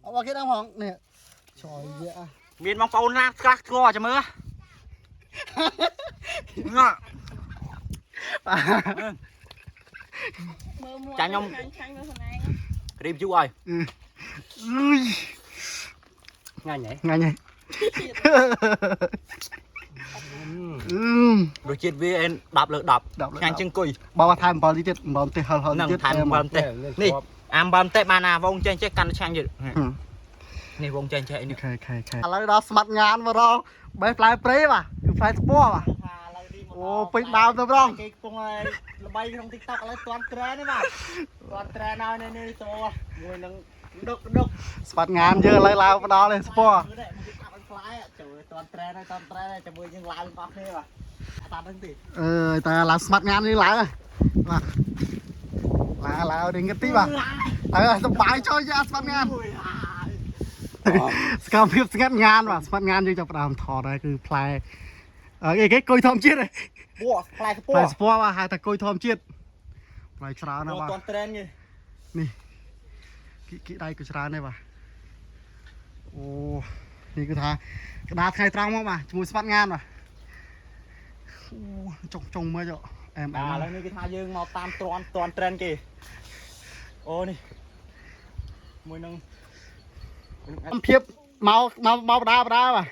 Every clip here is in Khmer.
เอาcái đang hỏng nè trời ơi មានបងប្អូនណាខ្លះស្គាល់ចាំមើលងក់ចាខ្ញុំរៀបយូរហើយងាញ់ហ៎ងាញ់ហ៎រសជាតិវាអែន10 លើ 10ងាញ់ជាងគុយបើថែម7ទៀត7ទេហឹលទៀតថែម7ទេនេះអា7ទេបានណាវងចេះកាន់ឆ្ងាញ់ទៀតនេះវងចេះនេះខេឥឡូវដល់ស្មាត់ងានមករងបេះផ្លែព្រៃបាទគឺផ្លែស្ពស់បាទអូពេញដើមទៅប្រងគេកំពុងល្បីក្នុង TikTok ឥឡូវទាន់ត្រែនទេបាទទាន់ត្រែនហើយនេះតមួយនឹងដុកស្មាត់ងានយើងឥឡូវឡើងមកដល់នេះស្ពស់ផ្លែចូលទាន់ត្រែនហើយជាមួយយើងឡើងអស់គ្នាបាទតាហ្នឹងទេតែឡើងស្មាត់ងាននេះឡើងបាទឡើងនេះងឹតទីបាទហើយសុបាយចូលយកស្មាត់ងានសកម្មភាពស្ងាត់ងានបាទស្មាត់ងានយើងចាប់ផ្ដើមថតហើយគឺផ្លែគេគុយធម្មជាតិហ្នឹងផ្លែស្ពស់បាទហៅថាគុយធម្មជាតិផ្លែច្រើនណាស់បាទទាន់ត្រែននេះគីដៃក៏ច្រើនដែរបាទអូនេះគឺថាក្តារថ្ងៃត្រង់មកបាទជាមួយស្មាត់ងានបាទអូចុងមើលចុះអែមឥឡូវនេះគេថាយើងមកតាមទាន់ត្រែនគេអូនេះមួយនឹងភាពមកបដាបាទ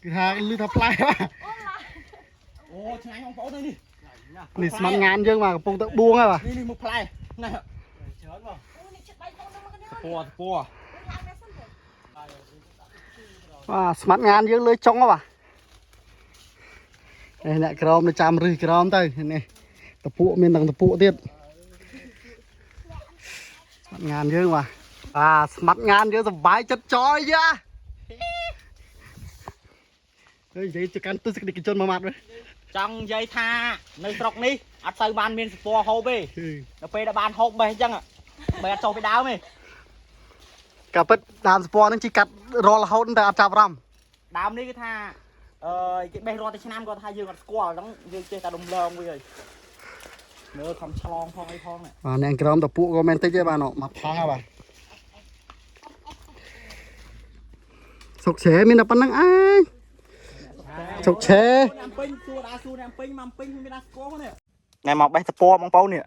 គឺថាលឺថាផ្លែបាទអូឆ្ងាញ់បងប្អូននេះស្មាត់ងានយើងបាទកំពុងទៅបួងហើយបាទនេះមកផ្លែនេះច្រើនបងអូនេះចិត្ត3កូនមកគ្នាស្ពស់បាទស្មាត់ងានយើងលើចុងហ៎បាទនេះអ្នកក្រមទៅចាំរឹសក្រមទៅនេះតពួកមានទាំងតពួកទៀតស្មាត់ងានយើងបាទស្មាត់ងានយើងសុបាយចិត្តចយយ៉ានិយាយទៅកាន់ទស្សនិកជនមួយម៉ាត់វិញចង់និយាយថានៅស្រុកនេះអត់សូវបានមានស្ពស់ហូបទេដល់ពេលដែលបានហូបបេះអញ្ចឹងបែរអត់ចុះពីដើមទេកាពិតដើមស្ពស់ហ្នឹងជីកាត់រាល់រហូតតែអត់ចាប់អារម្មណ៍ដើមនេះគឺថាគេបេះរាល់តែឆ្នាំគាត់ថាយើងអត់ស្គាល់អញ្ចឹងយើងចេះតែដុំឡងវាហើយមើលខំឆ្លងផងអីផងបាទអ្នកក្រមតពួកក៏មិនតិចទេបាទមកផង់ហ่าបាទសុកឆែមានតែប៉ុណ្្នឹងឯងសុកឆែអ្នកពេញសួរដាក់សួរអ្នកពេញមកពេញមានដាក់ស្គាល់ហ្នឹងណែមកបេះតពបងប្អូននេះ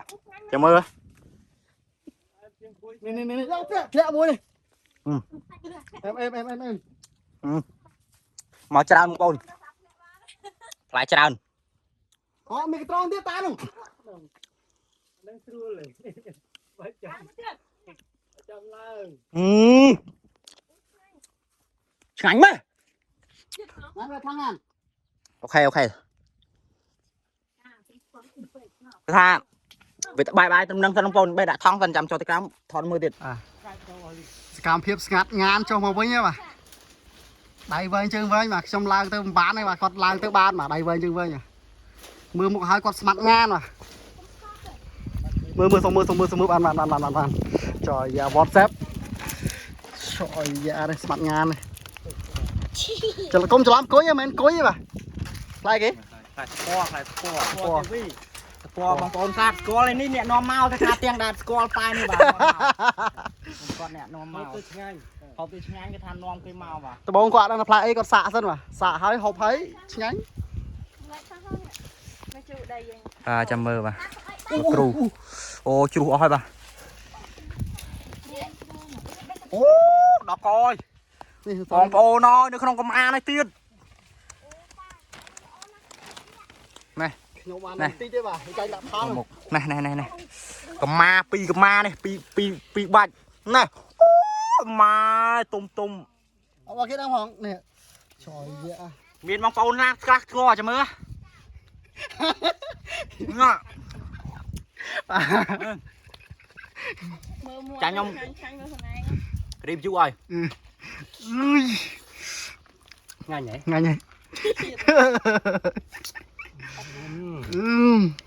ចាំមើលនេះយកធ្លាក់មួយនេះអេមកច្រើនបងប្អូនផ្លែច្រើនអូមានកត្រងទៀតតានោះនឹងស្រួលបាច់ចាំឡើងឆ្ងាញ់មែនណាខាងណាអូខេថាវាត្បាយទៅនឹងទៅបងប្អូនបេះដាក់ថង់សិនចាំចូលទៅក្រោមថតមើលទៀតសកម្មភាពស្ងាត់ងានចុះមកវិញហ៎បាទដៃវែងជើងវែងបាទខ្ញុំឡើងទៅមិនបានទេបាទគាត់ឡើងទៅបានបាទដៃវែងជើងវែងមើលមុខឲ្យគាត់ស្មាត់ងានបាទមើលសុំមើលបានចុះយ៉ា WhatsApp ចុះយ៉ានេះស្មាត់ងានចលកុំច្រឡំគុយហ្នឹងមិនគុយទេបាទផ្លែគេផ្លែស្ពស់បងប្អូនសាស្គាល់នេះអ្នកនាំមកទៅថាទាំងដាតស្គាល់ប៉ែនេះបាទគាត់អ្នកនាំមកទៅឆ្ងាញ់ហូបទៅឆ្ងាញ់គេថានាំគេមកបាទដបងគាត់ដឹងថាផ្លែអីគាត់សាក់សិនបាទសាក់ហើយហូបហើយឆ្ងាញ់ចាំមើលបាទគ្រូអូជ្រុះអស់ហើយបាទអូដល់កយបងប្អូននៅក្នុងកំអាននេះទៀតនេះខ្ញុំបានបន្តិចទេបាទចាញ់ដាក់ថងនេះកំមាពីកំមានេះពីបាច់នេះអូម៉ាទុំអត់គេដល់ផងនេះចយយ៉ាមានបងប្អូនណាខ្លះស្គាល់ចាំមើលងក់ចាខ្ញុំរៀបយូរហើយងាញ់ហ៎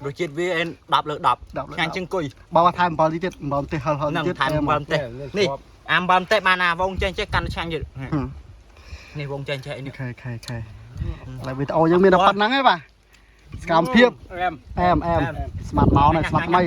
រសជាតិវាអែន10 លើ 10ឆ្ងាញ់ជាងគុយបើថែម7ទៀត7ទេហឹលទៀតថែម7ទេនេះអា7ទេបានណាវងចេះកាន់ឆ្ងាញ់ទៀតនេះវងចេះនេះខេឡើយវីដេអូយើងមានតែប៉ុណ្្នឹងឯងបាទសកម្មភាពអែមស្មាត់មកនេះស្មាត់ថ្មី